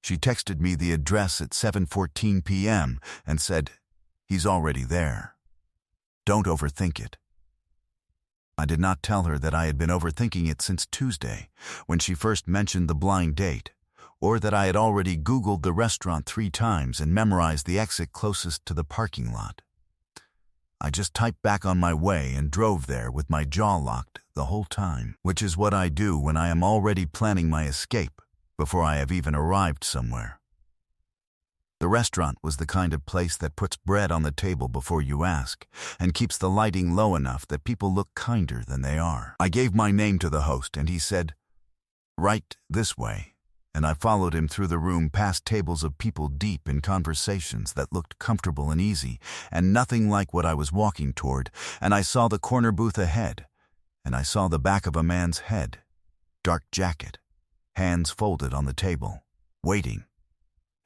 She texted me the address at 7:14 p.m. and said, "He's already there. Don't overthink it." I did not tell her that I had been overthinking it since Tuesday, when she first mentioned the blind date, or that I had already Googled the restaurant 3 times and memorized the exit closest to the parking lot. I just typed back on my way and drove there with my jaw locked the whole time, which is what I do when I am already planning my escape before I have even arrived somewhere. The restaurant was the kind of place that puts bread on the table before you ask, and keeps the lighting low enough that people look kinder than they are. I gave my name to the host, and he said, "Right this way," and I followed him through the room past tables of people deep in conversations that looked comfortable and easy, and nothing like what I was walking toward, and I saw the corner booth ahead, and I saw the back of a man's head, dark jacket, hands folded on the table, waiting.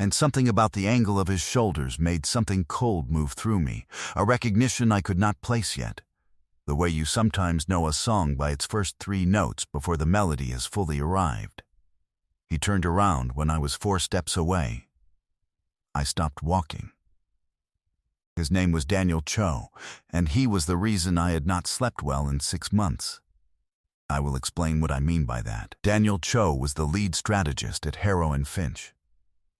And something about the angle of his shoulders made something cold move through me, a recognition I could not place yet, the way you sometimes know a song by its first 3 notes before the melody has fully arrived. He turned around when I was 4 steps away. I stopped walking. His name was Daniel Cho, and he was the reason I had not slept well in 6 months. I will explain what I mean by that. Daniel Cho was the lead strategist at Harrow & Finch,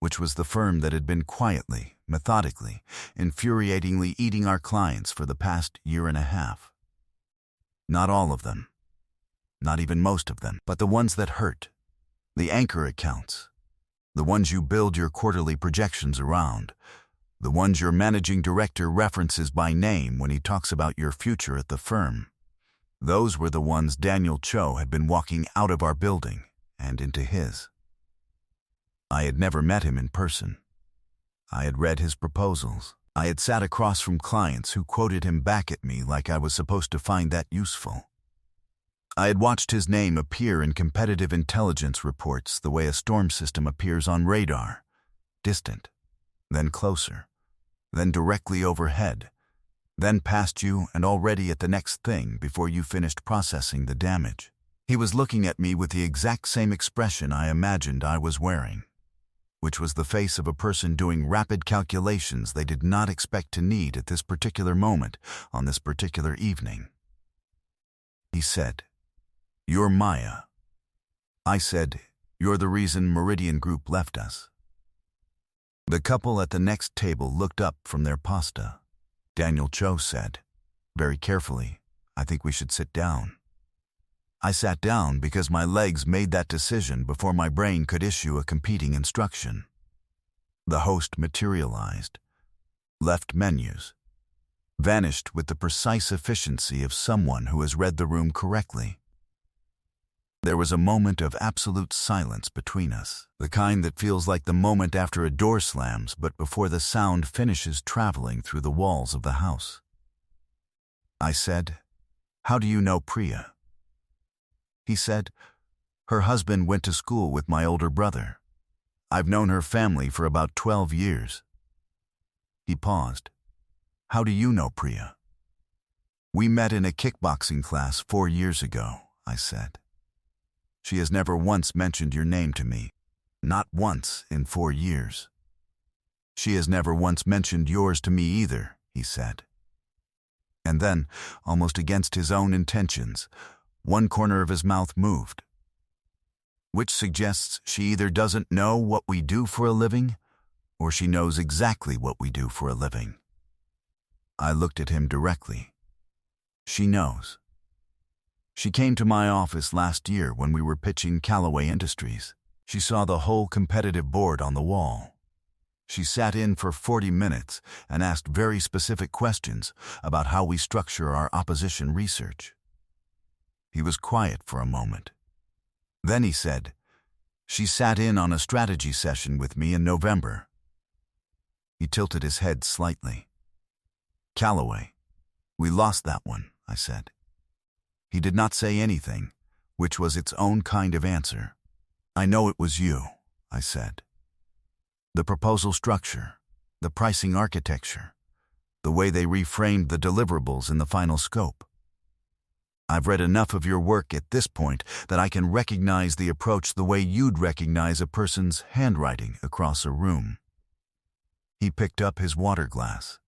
which was the firm that had been quietly, methodically, infuriatingly eating our clients for the past 1.5 years. Not all of them, not even most of them, but the ones that hurt, the anchor accounts, the ones you build your quarterly projections around, the ones your managing director references by name when he talks about your future at the firm. Those were the ones Daniel Cho had been walking out of our building and into his. I had never met him in person. I had read his proposals. I had sat across from clients who quoted him back at me like I was supposed to find that useful. I had watched his name appear in competitive intelligence reports the way a storm system appears on radar, distant, then closer, then directly overhead, then past you and already at the next thing before you finished processing the damage. He was looking at me with the exact same expression I imagined I was wearing, which was the face of a person doing rapid calculations they did not expect to need at this particular moment on this particular evening. He said, "You're Maya." I said, "You're the reason Meridian Group left us." The couple at the next table looked up from their pasta. Daniel Cho said, very carefully, "I think we should sit down." I sat down because my legs made that decision before my brain could issue a competing instruction. The host materialized, left menus, vanished with the precise efficiency of someone who has read the room correctly. There was a moment of absolute silence between us, the kind that feels like the moment after a door slams but before the sound finishes traveling through the walls of the house. I said, "How do you know Priya?" He said, "Her husband went to school with my older brother. I've known her family for about 12 years. He paused. "How do you know Priya?" "We met in a kickboxing class 4 years ago," I said. "She has never once mentioned your name to me. Not once in 4 years. She has never once mentioned yours to me either," he said. And then, almost against his own intentions, one corner of his mouth moved, which suggests she either doesn't know what we do for a living, or she knows exactly what we do for a living. I looked at him directly. She knows. She came to my office last year when we were pitching Callaway Industries. She saw the whole competitive board on the wall. She sat in for 40 minutes and asked very specific questions about how we structure our opposition research. He was quiet for a moment. Then he said, "She sat in on a strategy session with me in November." He tilted his head slightly. "Callaway. We lost that one," I said. He did not say anything, which was its own kind of answer. "I know it was you," I said. "The proposal structure, the pricing architecture, the way they reframed the deliverables in the final scope. I've read enough of your work at this point that I can recognize the approach the way you'd recognize a person's handwriting across a room. He picked up his water glass.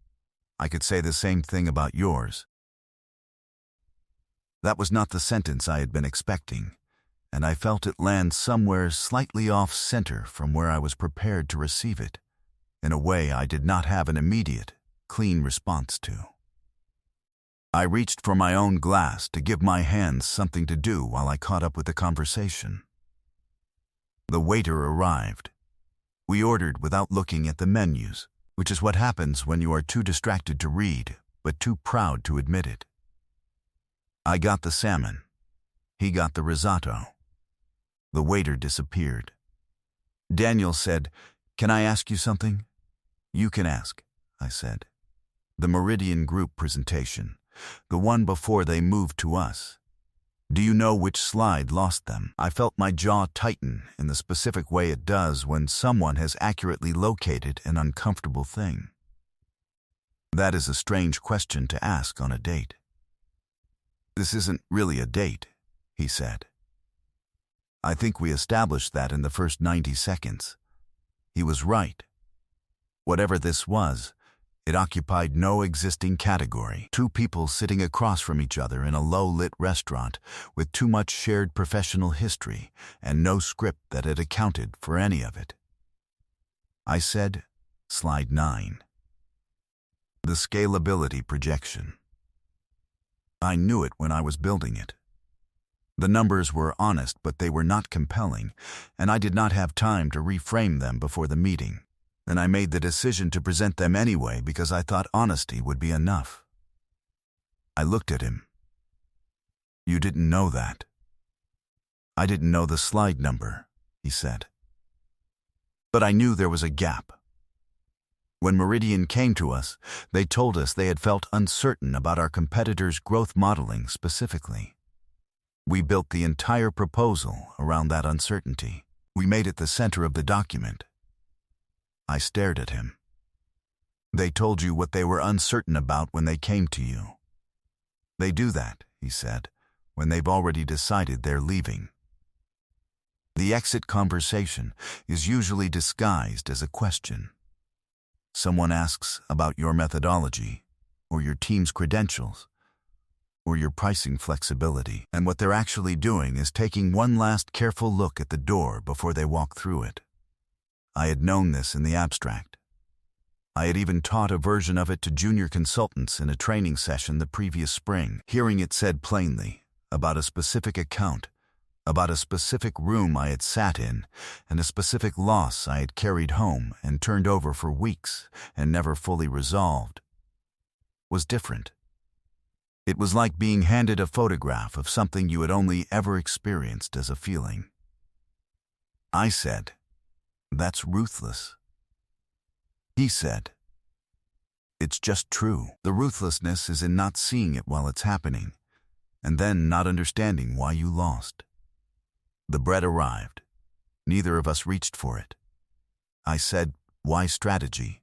I could say the same thing about yours. That was not the sentence I had been expecting, and I felt it land somewhere slightly off-center from where I was prepared to receive it, in a way I did not have an immediate, clean response to. I reached for my own glass to give my hands something to do while I caught up with the conversation. The waiter arrived. We ordered without looking at the menus, which is what happens when you are too distracted to read, but too proud to admit it. I got the salmon. He got the risotto. The waiter disappeared. Daniel said, "Can I ask you something?" "You can ask," I said. "The Meridian Group presentation, the one before they moved to us. Do you know which slide lost them?" I felt my jaw tighten in the specific way it does when someone has accurately located an uncomfortable thing. That is a strange question to ask on a date. "This isn't really a date," he said. I think we established that in the first 90 seconds. He was right. Whatever this was, it occupied no existing category. Two people sitting across from each other in a low-lit restaurant with too much shared professional history and no script that had accounted for any of it. I said, "Slide 9. The scalability projection." I knew it when I was building it. The numbers were honest, but they were not compelling, and I did not have time to reframe them before the meeting. And I made the decision to present them anyway because I thought honesty would be enough. I looked at him. "You didn't know that?" "I didn't know the slide number," he said. But I knew there was a gap. When Meridian came to us, they told us they had felt uncertain about our competitors' growth modeling specifically. We built the entire proposal around that uncertainty. We made it the center of the document. I stared at him. "They told you what they were uncertain about when they came to you." "They do that," he said, "when they've already decided they're leaving." The exit conversation is usually disguised as a question. Someone asks about your methodology, or your team's credentials, or your pricing flexibility, and what they're actually doing is taking one last careful look at the door before they walk through it. I had known this in the abstract. I had even taught a version of it to junior consultants in a training session the previous spring, hearing it said plainly about a specific account, about a specific room I had sat in, and a specific loss I had carried home and turned over for weeks and never fully resolved, was different. It was like being handed a photograph of something you had only ever experienced as a feeling. I said, "That's ruthless." He said, "It's just true. The ruthlessness is in not seeing it while it's happening, and then not understanding why you lost." The bread arrived. Neither of us reached for it. I said, "Why strategy?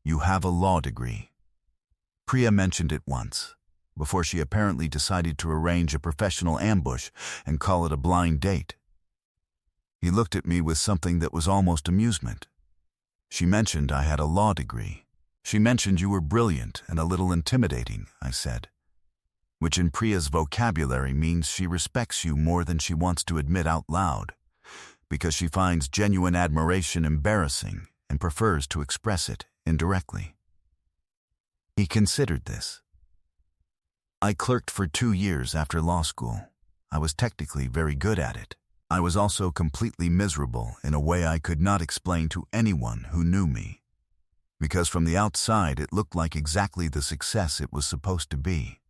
You have a law degree." Priya mentioned it once, before she apparently decided to arrange a professional ambush and call it a blind date. He looked at me with something that was almost amusement. "She mentioned I had a law degree. She mentioned you were brilliant and a little intimidating," I said, which in Priya's vocabulary means she respects you more than she wants to admit out loud, because she finds genuine admiration embarrassing and prefers to express it indirectly. He considered this. I clerked for 2 years after law school. I was technically very good at it. I was also completely miserable in a way I could not explain to anyone who knew me, because from the outside it looked like exactly the success it was supposed to be.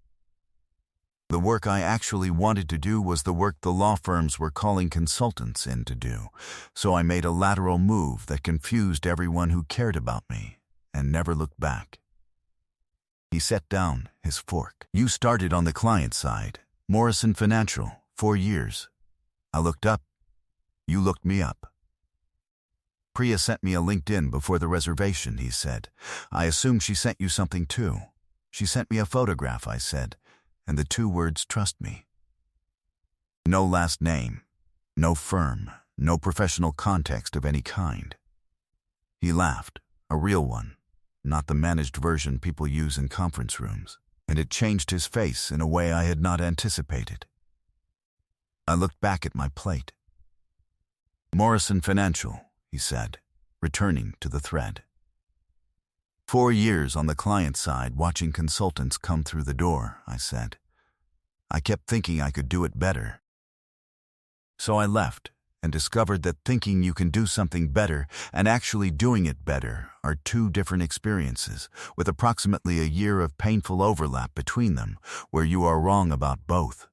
The work I actually wanted to do was the work the law firms were calling consultants in to do, so I made a lateral move that confused everyone who cared about me and never looked back. He set down his fork. "You started on the client side, Morrison Financial, 4 years. I looked up. You looked me up." "Priya sent me a LinkedIn before the reservation," he said. "I assume she sent you something too." "She sent me a photograph," I said. and the two words "trust me." No last name, no firm, no professional context of any kind. He laughed, a real one, not the managed version people use in conference rooms, and it changed his face in a way I had not anticipated. I looked back at my plate. "Morrison Financial," he said, returning to the thread. 4 years on the client side watching consultants come through the door, I said. I kept thinking I could do it better. So I left and discovered that thinking you can do something better and actually doing it better are two different experiences, with approximately a year of painful overlap between them, where you are wrong about both.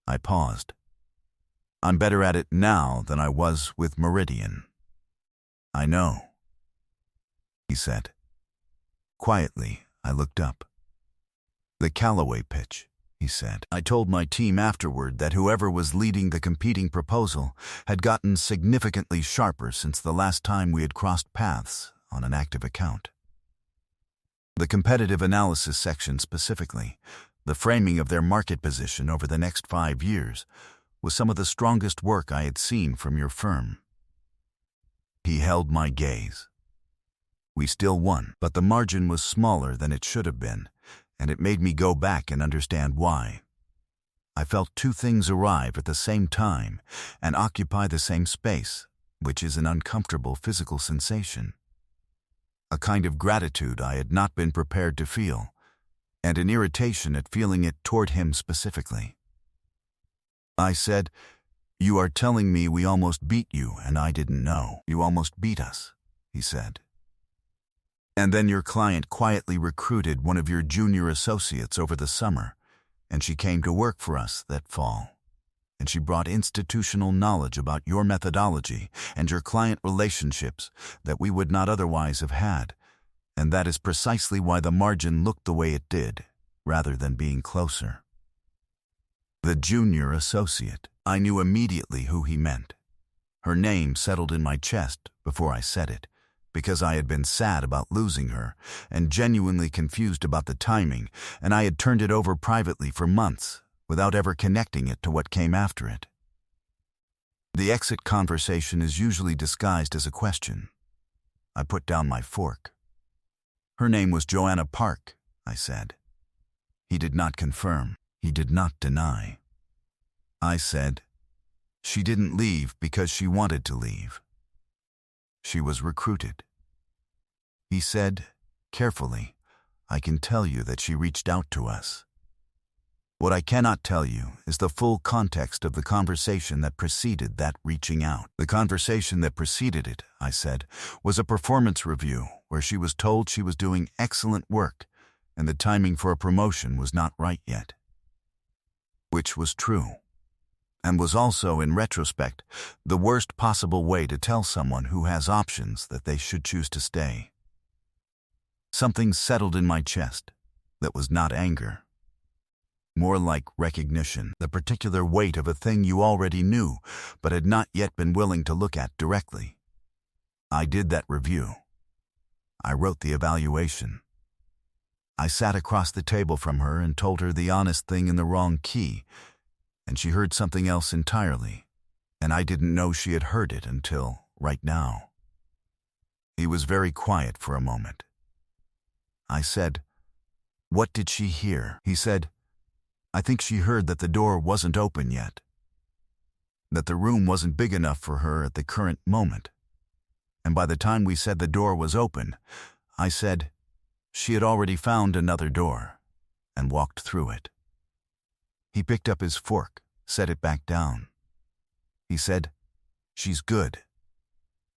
I paused. I'm better at it now than I was with Meridian. I know, he said. Quietly, I looked up. The Callaway pitch, he said. I told my team afterward that whoever was leading the competing proposal had gotten significantly sharper since the last time we had crossed paths on an active account. The competitive analysis section specifically, the framing of their market position over the next 5 years, was some of the strongest work I had seen from your firm. He held my gaze. We still won, but the margin was smaller than it should have been, and it made me go back and understand why. I felt two things arrive at the same time and occupy the same space, which is an uncomfortable physical sensation. A kind of gratitude I had not been prepared to feel, and an irritation at feeling it toward him specifically. I said, "You are telling me we almost beat you and I didn't know. You almost beat us," he said. "And then your client quietly recruited one of your junior associates over the summer, and she came to work for us that fall. And she brought institutional knowledge about your methodology and your client relationships that we would not otherwise have had, and that is precisely why the margin looked the way it did, rather than being closer." The junior associate. I knew immediately who he meant. Her name settled in my chest before I said it, because I had been sad about losing her and genuinely confused about the timing, and I had turned it over privately for months without ever connecting it to what came after it. The exit conversation is usually disguised as a question. I put down my fork. "Her name was Joanna Park," I said. He did not confirm. He did not deny. I said, "She didn't leave because she wanted to leave. She was recruited." He said, carefully, "I can tell you that she reached out to us. What I cannot tell you is the full context of the conversation that preceded that reaching out." "The conversation that preceded it," I said, "was a performance review where she was told she was doing excellent work and the timing for a promotion was not right yet." Which was true, and was also, in retrospect, the worst possible way to tell someone who has options that they should choose to stay. Something settled in my chest that was not anger. More like recognition, the particular weight of a thing you already knew but had not yet been willing to look at directly. I did that review. I wrote the evaluation. I sat across the table from her and told her the honest thing in the wrong key, and she heard something else entirely, and I didn't know she had heard it until right now. He was very quiet for a moment. I said, "What did she hear?" He said, "I think she heard that the door wasn't open yet, that the room wasn't big enough for her at the current moment. And by the time we said the door was open, I said, she had already found another door and walked through it." He picked up his fork, set it back down. He said, "She's good.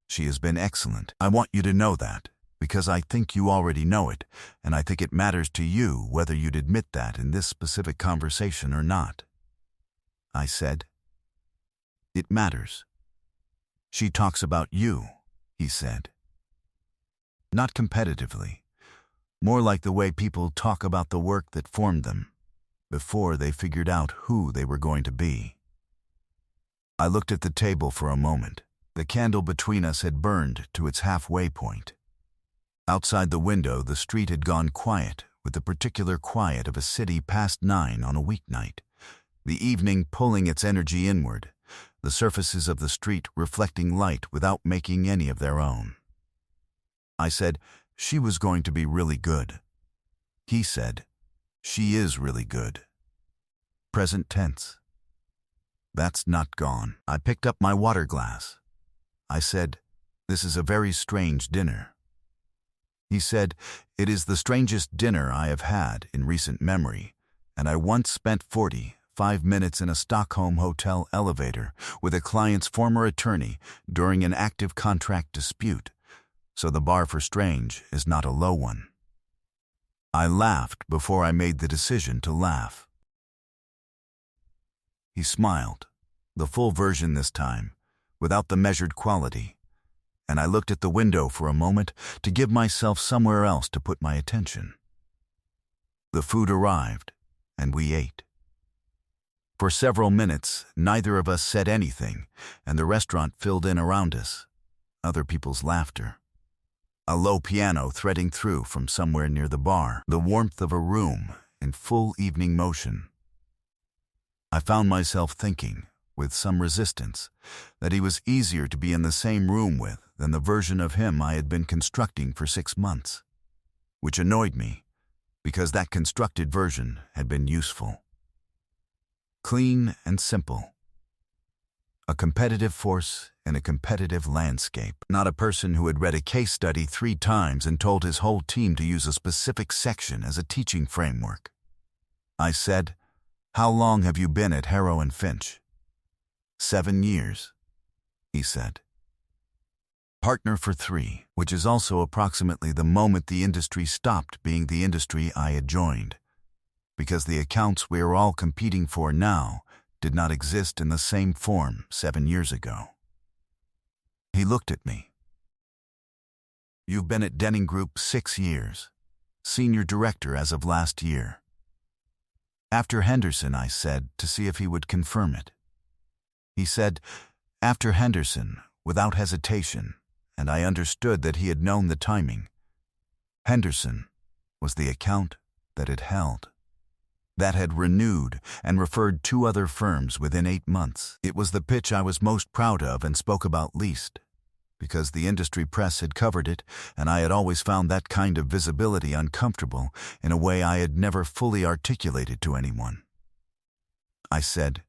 She has been excellent. I want you to know that, because I think you already know it, and I think it matters to you whether you'd admit that in this specific conversation or not." I said, "It matters. She talks about you," he said. Not competitively. More like the way people talk about the work that formed them, before they figured out who they were going to be. I looked at the table for a moment. The candle between us had burned to its halfway point. Outside the window, the street had gone quiet, with the particular quiet of a city past 9 on a weeknight, the evening pulling its energy inward, the surfaces of the street reflecting light without making any of their own. I said, she was going to be really good. He said, she is really good. Present tense. That's not gone. I picked up my water glass. I said, this is a very strange dinner. He said, it is the strangest dinner I have had in recent memory, and I once spent 45 minutes in a Stockholm hotel elevator with a client's former attorney during an active contract dispute, so the bar for strange is not a low one. I laughed before I made the decision to laugh. He smiled, the full version this time, without the measured quality, and I looked at the window for a moment to give myself somewhere else to put my attention. The food arrived, and we ate. For several minutes, neither of us said anything, and the restaurant filled in around us, other people's laughter. A low piano threading through from somewhere near the bar, the warmth of a room in full evening motion. I found myself thinking, with some resistance, that he was easier to be in the same room with than the version of him I had been constructing for 6 months, which annoyed me, because that constructed version had been useful. Clean and simple. A competitive force in a competitive landscape, not a person who had read a case study 3 times and told his whole team to use a specific section as a teaching framework. I said, how long have you been at Harrow and Finch? 7 years, he said. Partner for 3, which is also approximately the moment the industry stopped being the industry I had joined, because the accounts we are all competing for now did not exist in the same form 7 years ago. He looked at me. You've been at Denning Group 6 years, senior director as of last year. After Henderson, I said, to see if he would confirm it. He said, after Henderson, without hesitation, and I understood that he had known the timing. Henderson was the account that it held. That had renewed and referred 2 other firms within 8 months. It was the pitch I was most proud of and spoke about least, because the industry press had covered it, and I had always found that kind of visibility uncomfortable in a way I had never fully articulated to anyone. I said,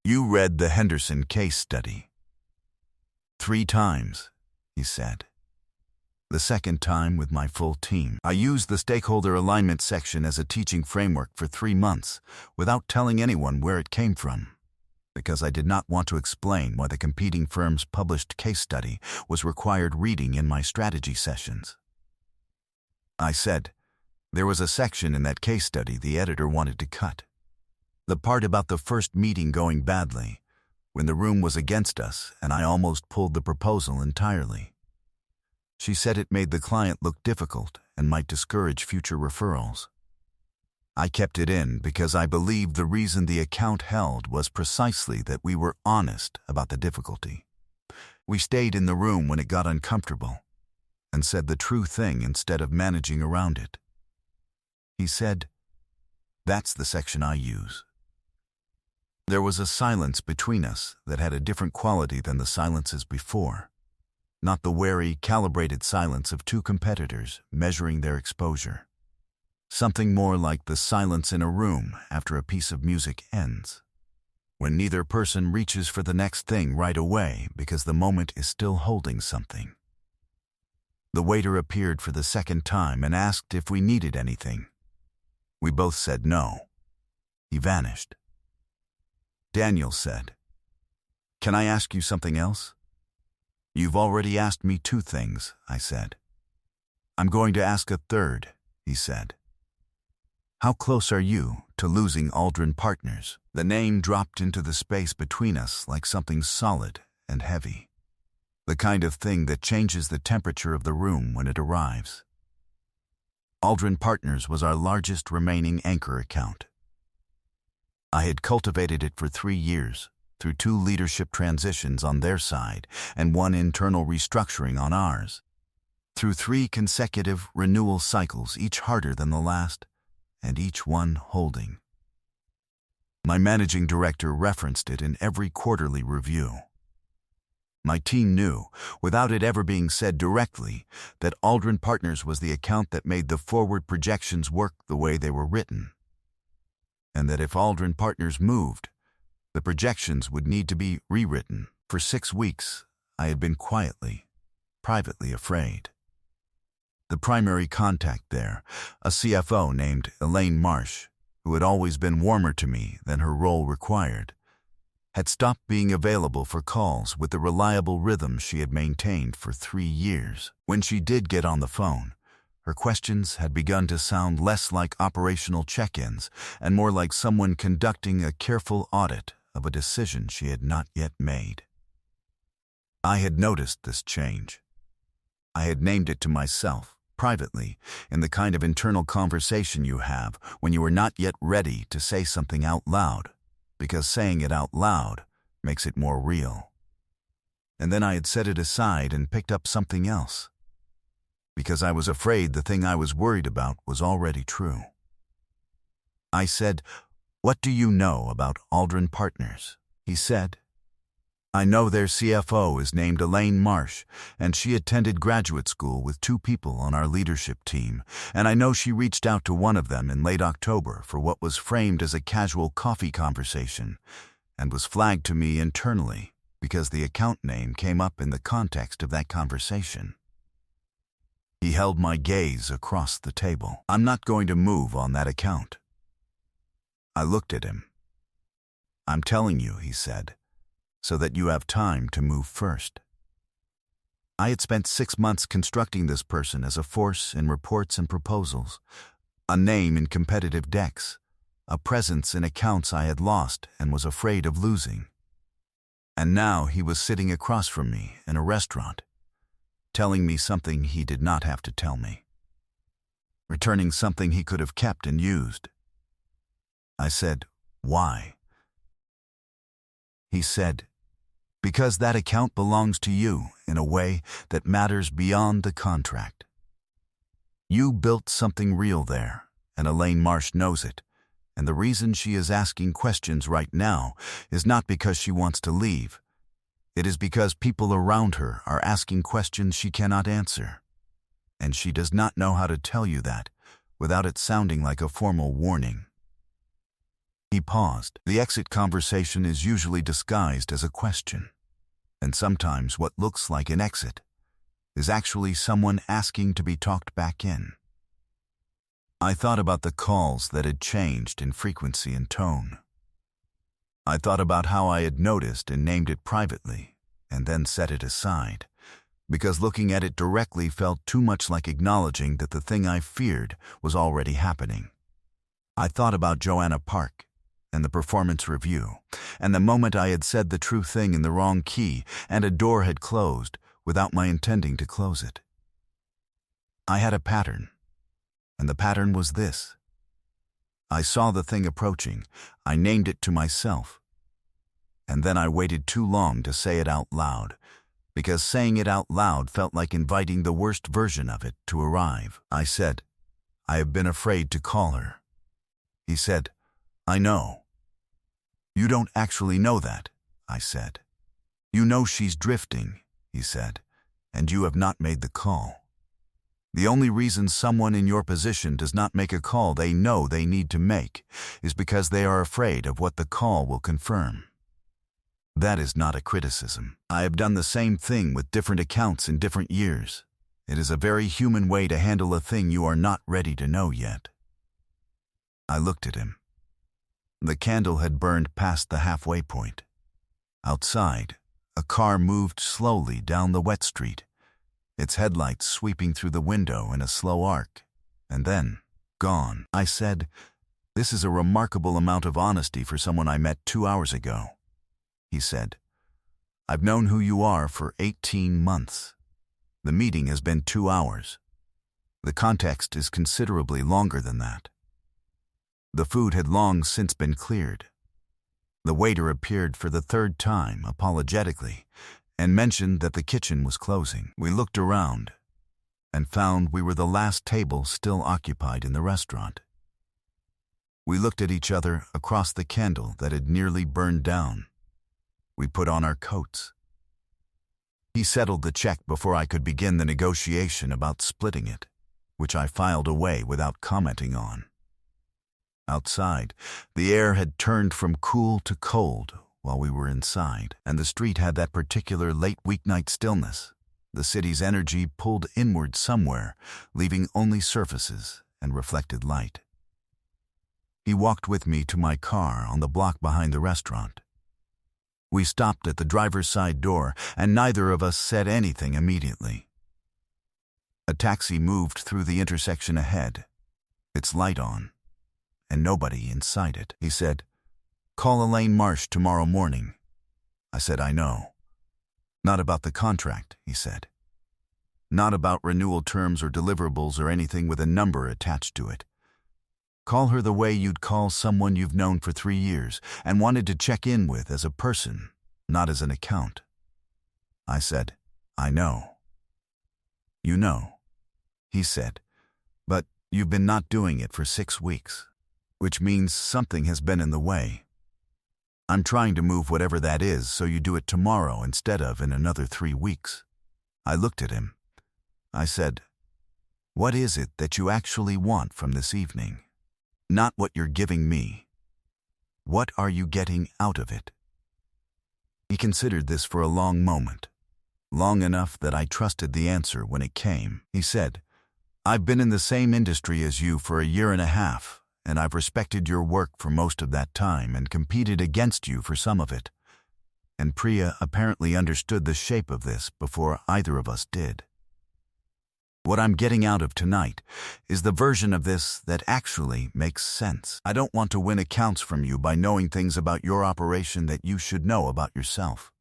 you read the Henderson case study. 3 times, he said. The second time with my full team. I used the stakeholder alignment section as a teaching framework for 3 months without telling anyone where it came from, because I did not want to explain why the competing firm's published case study was required reading in my strategy sessions. I said, there was a section in that case study the editor wanted to cut. The part about the first meeting going badly, when the room was against us and I almost pulled the proposal entirely. She said it made the client look difficult and might discourage future referrals. I kept it in because I believed the reason the account held was precisely that we were honest about the difficulty. We stayed in the room when it got uncomfortable and said the true thing instead of managing around it. He said, that's the section I use. There was a silence between us that had a different quality than the silences before, not the wary, calibrated silence of 2 competitors measuring their exposure. Something more like the silence in a room after a piece of music ends, when neither person reaches for the next thing right away because the moment is still holding something. The waiter appeared for the second time and asked if we needed anything. We both said no. He vanished. Daniel said, can I ask you something else? You've already asked me 2 things, I said. I'm going to ask a third, he said. How close are you to losing Aldrin Partners? The name dropped into the space between us like something solid and heavy. The kind of thing that changes the temperature of the room when it arrives. Aldrin Partners was our largest remaining anchor account. I had cultivated it for 3 years, through 2 leadership transitions on their side and 1 internal restructuring on ours. through 3 consecutive renewal cycles, each harder than the last, and each one holding. My managing director referenced it in every quarterly review. My team knew, without it ever being said directly, that Aldrin Partners was the account that made the forward projections work the way they were written, and that if Aldrin Partners moved, the projections would need to be rewritten. For 6 weeks, I had been quietly, privately afraid. The primary contact there, a CFO named Elaine Marsh, who had always been warmer to me than her role required, had stopped being available for calls with the reliable rhythm she had maintained for 3 years. When she did get on the phone, her questions had begun to sound less like operational check-ins and more like someone conducting a careful audit of a decision she had not yet made. I had noticed this change. I had named it to myself, privately, in the kind of internal conversation you have when you are not yet ready to say something out loud, because saying it out loud makes it more real. And then I had set it aside and picked up something else, because I was afraid the thing I was worried about was already true. I said, "What do you know about Aldrin Partners?" He said, "I know their CFO is named Elaine Marsh, and she attended graduate school with 2 people on our leadership team, and I know she reached out to one of them in late October for what was framed as a casual coffee conversation, and was flagged to me internally because the account name came up in the context of that conversation." He held my gaze across the table. "I'm not going to move on that account." I looked at him. "I'm telling you," he said, "so that you have time to move first." I had spent 6 months constructing this person as a force in reports and proposals, a name in competitive decks, a presence in accounts I had lost and was afraid of losing. And now he was sitting across from me in a restaurant, telling me something he did not have to tell me, returning something he could have kept and used. I said, "Why?" He said, "Because that account belongs to you in a way that matters beyond the contract. You built something real there, and Elaine Marsh knows it, and the reason she is asking questions right now is not because she wants to leave. It is because people around her are asking questions she cannot answer, and she does not know how to tell you that without it sounding like a formal warning." He paused. The exit conversation is usually disguised as a question, and sometimes what looks like an exit is actually someone asking to be talked back in. I thought about the calls that had changed in frequency and tone. I thought about how I had noticed and named it privately, and then set it aside, because looking at it directly felt too much like acknowledging that the thing I feared was already happening. I thought about Joanna Park and the performance review, and the moment I had said the true thing in the wrong key and a door had closed without my intending to close it. I had a pattern, and the pattern was this. I saw the thing approaching, I named it to myself, and then I waited too long to say it out loud, because saying it out loud felt like inviting the worst version of it to arrive. I said, "I have been afraid to call her." He said, "I know." "You don't actually know that," I said. "You know she's drifting," he said, "and you have not made the call. The only reason someone in your position does not make a call they know they need to make is because they are afraid of what the call will confirm." That is not a criticism. I have done the same thing with different accounts in different years. It is a very human way to handle a thing you are not ready to know yet. I looked at him. The candle had burned past the halfway point. Outside, a car moved slowly down the wet street, its headlights sweeping through the window in a slow arc, and then, gone. I said, "This is a remarkable amount of honesty for someone I met 2 hours ago." He said, "I've known who you are for 18 months. The meeting has been 2 hours. The context is considerably longer than that." The food had long since been cleared. The waiter appeared for the 3rd time, apologetically, and mentioned that the kitchen was closing. We looked around, and found we were the last table still occupied in the restaurant. We looked at each other across the candle that had nearly burned down. We put on our coats. He settled the check before I could begin the negotiation about splitting it, which I filed away without commenting on. Outside, the air had turned from cool to cold while we were inside, and the street had that particular late weeknight stillness. The city's energy pulled inward somewhere, leaving only surfaces and reflected light. He walked with me to my car on the block behind the restaurant. We stopped at the driver's side door, and neither of us said anything immediately. A taxi moved through the intersection ahead, its light on, and nobody inside it. He said, "Call Elaine Marsh tomorrow morning." I said, "I know." "Not about the contract," he said. "Not about renewal terms or deliverables or anything with a number attached to it. Call her the way you'd call someone you've known for 3 years and wanted to check in with as a person, not as an account." I said, "I know." "You know," he said, "but you've been not doing it for 6 weeks, which means something has been in the way. I'm trying to move whatever that is so you do it tomorrow instead of in another 3 weeks." I looked at him. I said, "What is it that you actually want from this evening? Not what you're giving me. What are you getting out of it?" He considered this for a long moment, long enough that I trusted the answer when it came. He said, "I've been in the same industry as you for 1.5 years, and I've respected your work for most of that time and competed against you for some of it. And Priya apparently understood the shape of this before either of us did. What I'm getting out of tonight is the version of this that actually makes sense. I don't want to win accounts from you by knowing things about your operation that you should know about yourself.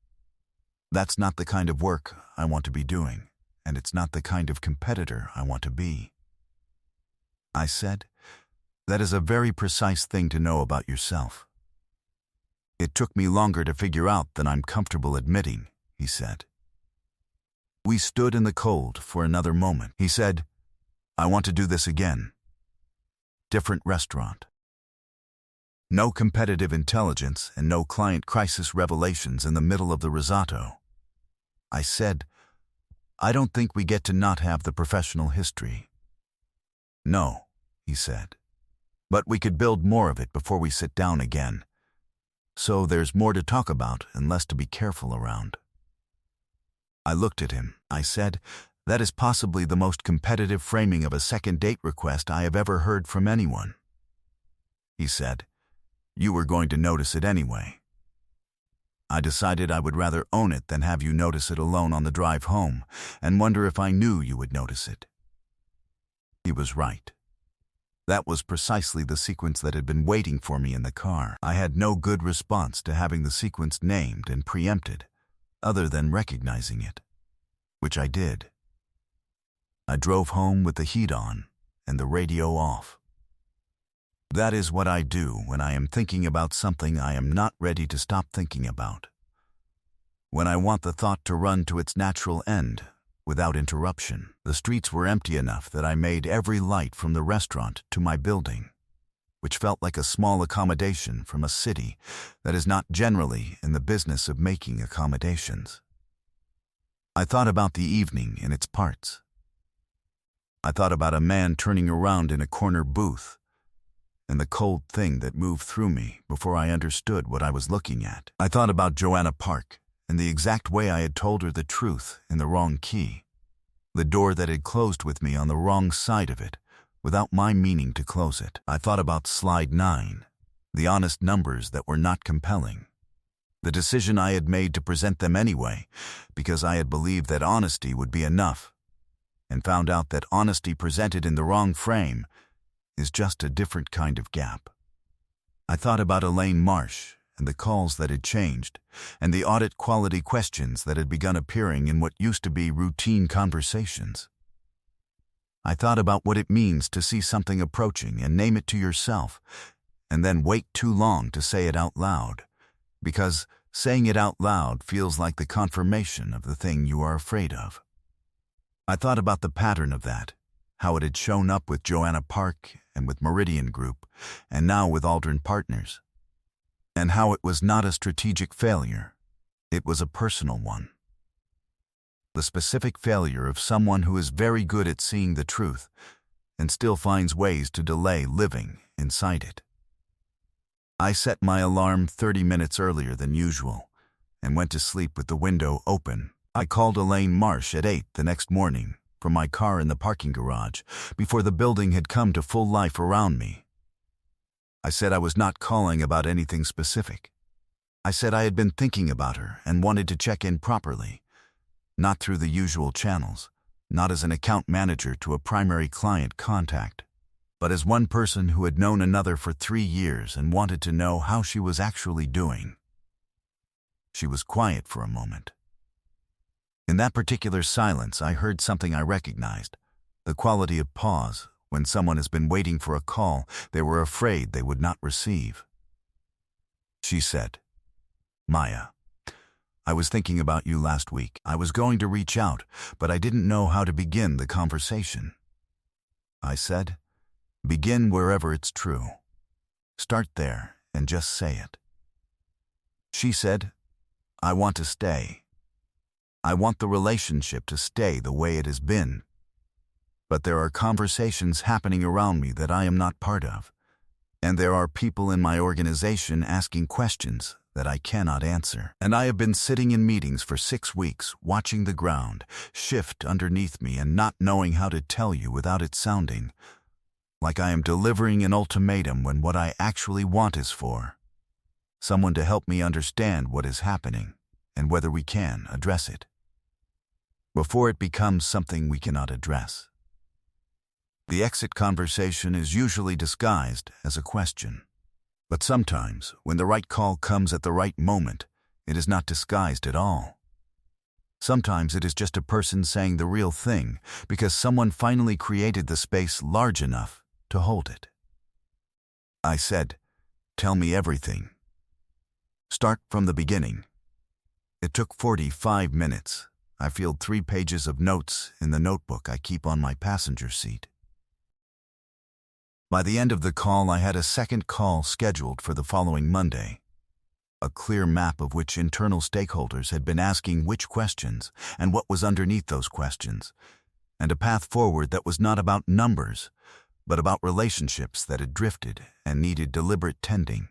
That's not the kind of work I want to be doing, and it's not the kind of competitor I want to be." I said, "That is a very precise thing to know about yourself." "It took me longer to figure out than I'm comfortable admitting," he said. We stood in the cold for another moment. He said, "I want to do this again. Different restaurant. No competitive intelligence and no client crisis revelations in the middle of the risotto." I said, "I don't think we get to not have the professional history." "No," he said, "but we could build more of it before we sit down again. So there's more to talk about and less to be careful around." I looked at him. I said, "That is possibly the most competitive framing of a second date request I have ever heard from anyone." He said, "You were going to notice it anyway." I decided I would rather own it than have you notice it alone on the drive home and wonder if I knew you would notice it. He was right. That was precisely the sequence that had been waiting for me in the car. I had no good response to having the sequence named and preempted, other than recognizing it, which I did. I drove home with the heat on and the radio off. That is what I do when I am thinking about something I am not ready to stop thinking about. When I want the thought to run to its natural end, without interruption. The streets were empty enough that I made every light from the restaurant to my building, which felt like a small accommodation from a city that is not generally in the business of making accommodations. I thought about the evening in its parts. I thought about a man turning around in a corner booth, and the cold thing that moved through me before I understood what I was looking at. I thought about Joanna Park and the exact way I had told her the truth in the wrong key, the door that had closed with me on the wrong side of it, without my meaning to close it. I thought about slide 9, the honest numbers that were not compelling, the decision I had made to present them anyway, because I had believed that honesty would be enough, and found out that honesty presented in the wrong frame is just a different kind of gap. I thought about Elaine Marsh and the calls that had changed, and the audit quality questions that had begun appearing in what used to be routine conversations. I thought about what it means to see something approaching and name it to yourself, and then wait too long to say it out loud, because saying it out loud feels like the confirmation of the thing you are afraid of. I thought about the pattern of that, how it had shown up with Joanna Park and with Meridian Group, and now with Aldrin Partners, and how it was not a strategic failure, it was a personal one. The specific failure of someone who is very good at seeing the truth and still finds ways to delay living inside it. I set my alarm 30 minutes earlier than usual and went to sleep with the window open. I called Elaine Marsh at 8 the next morning from my car in the parking garage before the building had come to full life around me. I said I was not calling about anything specific. I said I had been thinking about her and wanted to check in properly, not through the usual channels, not as an account manager to a primary client contact, but as one person who had known another for 3 years and wanted to know how she was actually doing. She was quiet for a moment. In that particular silence, I heard something I recognized, the quality of pause when someone has been waiting for a call they were afraid they would not receive. She said, "Maya, I was thinking about you last week. I was going to reach out, but I didn't know how to begin the conversation." I said, "Begin wherever it's true. Start there and just say it." She said, "I want to stay. I want the relationship to stay the way it has been. But there are conversations happening around me that I am not part of, and there are people in my organization asking questions that I cannot answer. And I have been sitting in meetings for 6 weeks, watching the ground shift underneath me and not knowing how to tell you without it sounding like I am delivering an ultimatum when what I actually want is for someone to help me understand what is happening and whether we can address it before it becomes something we cannot address." The exit conversation is usually disguised as a question. But sometimes, when the right call comes at the right moment, it is not disguised at all. Sometimes it is just a person saying the real thing because someone finally created the space large enough to hold it. I said, "Tell me everything. Start from the beginning." It took 45 minutes. I filled 3 pages of notes in the notebook I keep on my passenger seat. By the end of the call, I had a second call scheduled for the following Monday, a clear map of which internal stakeholders had been asking which questions and what was underneath those questions, and a path forward that was not about numbers, but about relationships that had drifted and needed deliberate tending,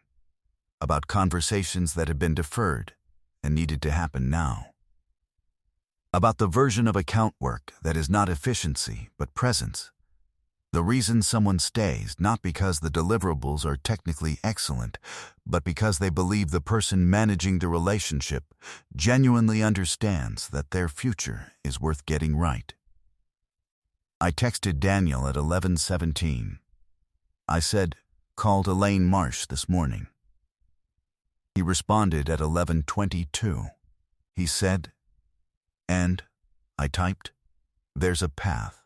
about conversations that had been deferred and needed to happen now, about the version of account work that is not efficiency but presence. The reason someone stays not because the deliverables are technically excellent, but because they believe the person managing the relationship genuinely understands that their future is worth getting right. I texted Daniel at 11:17. I said, "Called Elaine Marsh this morning." He responded at 11:22. He said, "And," I typed, "there's a path."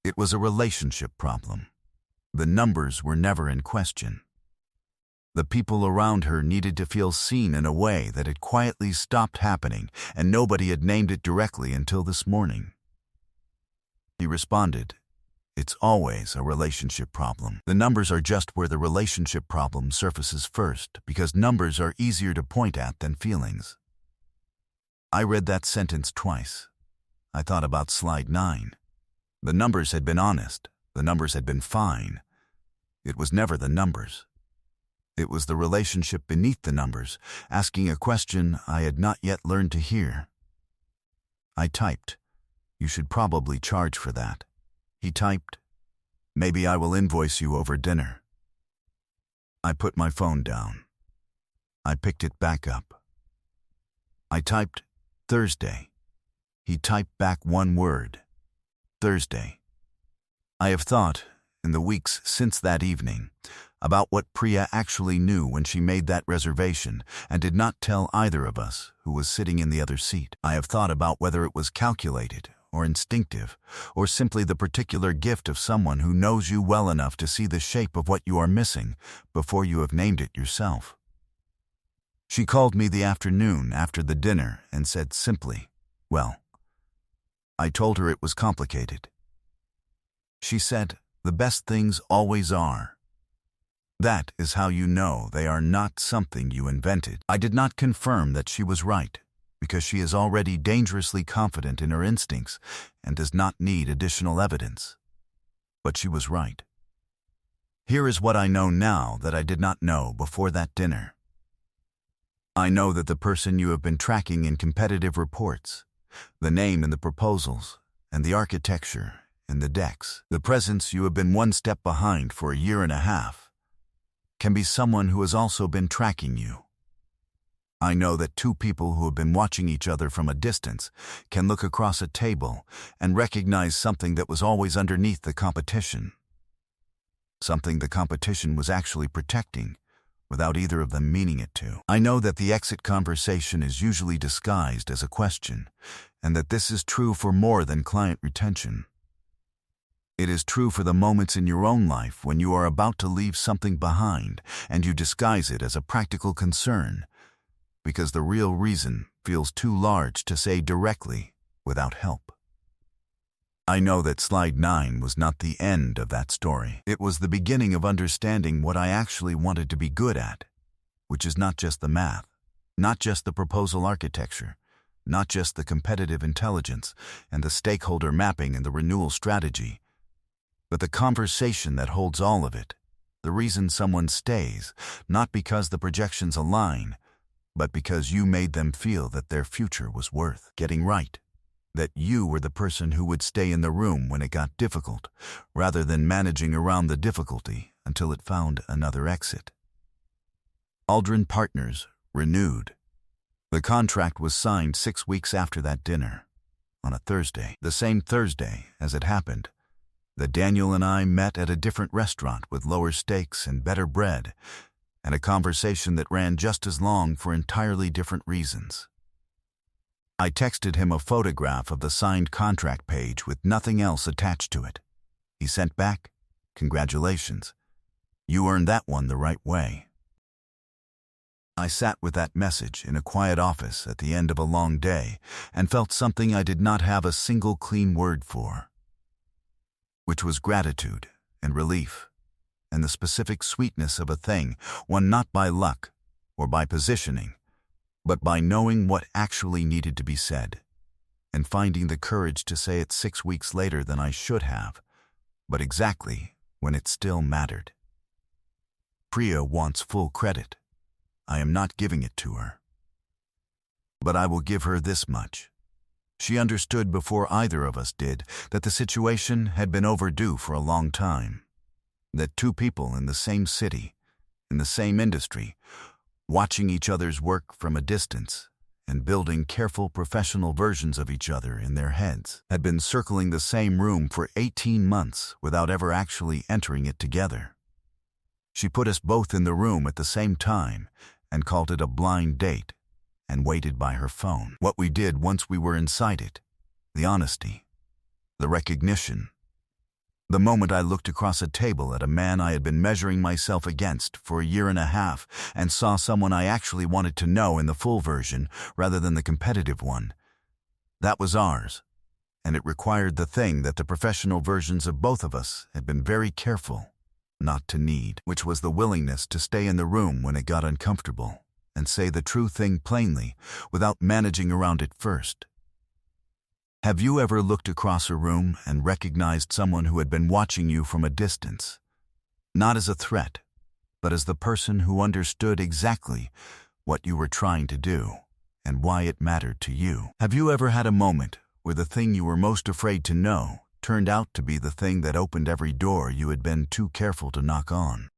It was a relationship problem. The numbers were never in question. The people around her needed to feel seen in a way that had quietly stopped happening, and nobody had named it directly until this morning. He responded, "It's always a relationship problem. The numbers are just where the relationship problem surfaces first, because numbers are easier to point at than feelings." I read that sentence twice. I thought about slide 9. The numbers had been honest. The numbers had been fine. It was never the numbers. It was the relationship beneath the numbers, asking a question I had not yet learned to hear. I typed, "You should probably charge for that." He typed, "Maybe I will invoice you over dinner." I put my phone down. I picked it back up. I typed, "Thursday." He typed back one word, "Thursday." I have thought, in the weeks since that evening, about what Priya actually knew when she made that reservation and did not tell either of us who was sitting in the other seat. I have thought about whether it was calculated or instinctive, or simply the particular gift of someone who knows you well enough to see the shape of what you are missing before you have named it yourself. She called me the afternoon after the dinner and said simply, "Well, I told her it was complicated. She said, "The best things always are. That is how you know they are not something you invented." I did not confirm that she was right, because she is already dangerously confident in her instincts and does not need additional evidence. But she was right. Here is what I know now that I did not know before that dinner. I know that the person you have been tracking in competitive reports, the name in the proposals, and the architecture in the decks, the presence you have been one step behind for a year and a half, can be someone who has also been tracking you. I know that two people who have been watching each other from a distance can look across a table and recognize something that was always underneath the competition. Something the competition was actually protecting, without either of them meaning it to. I know that the exit conversation is usually disguised as a question, and that this is true for more than client retention. It is true for the moments in your own life when you are about to leave something behind and you disguise it as a practical concern, because the real reason feels too large to say directly without help. I know that Slide 9 was not the end of that story. It was the beginning of understanding what I actually wanted to be good at, which is not just the math, not just the proposal architecture, not just the competitive intelligence and the stakeholder mapping and the renewal strategy, but the conversation that holds all of it, the reason someone stays, not because the projections align, but because you made them feel that their future was worth getting right, that you were the person who would stay in the room when it got difficult, rather than managing around the difficulty until it found another exit. Aldrin Partners renewed. The contract was signed 6 weeks after that dinner, on a Thursday, the same Thursday, as it happened, that Daniel and I met at a different restaurant with lower stakes and better bread, and a conversation that ran just as long for entirely different reasons. I texted him a photograph of the signed contract page with nothing else attached to it. He sent back, "Congratulations. You earned that one the right way." I sat with that message in a quiet office at the end of a long day and felt something I did not have a single clean word for, which was gratitude and relief, and the specific sweetness of a thing won not by luck or by positioning, but by knowing what actually needed to be said, and finding the courage to say it 6 weeks later than I should have, but exactly when it still mattered. Priya wants full credit. I am not giving it to her. But I will give her this much. She understood before either of us did that the situation had been overdue for a long time, that two people in the same city, in the same industry, watching each other's work from a distance and building careful professional versions of each other in their heads, had been circling the same room for 18 months without ever actually entering it together. She put us both in the room at the same time and called it a blind date and waited by her phone. What we did once we were inside it, the honesty, the recognition, the moment I looked across a table at a man I had been measuring myself against for a year and a half and saw someone I actually wanted to know in the full version rather than the competitive one. That was ours, and it required the thing that the professional versions of both of us had been very careful not to need, which was the willingness to stay in the room when it got uncomfortable and say the true thing plainly without managing around it first. Have you ever looked across a room and recognized someone who had been watching you from a distance, not as a threat, but as the person who understood exactly what you were trying to do and why it mattered to you? Have you ever had a moment where the thing you were most afraid to know turned out to be the thing that opened every door you had been too careful to knock on?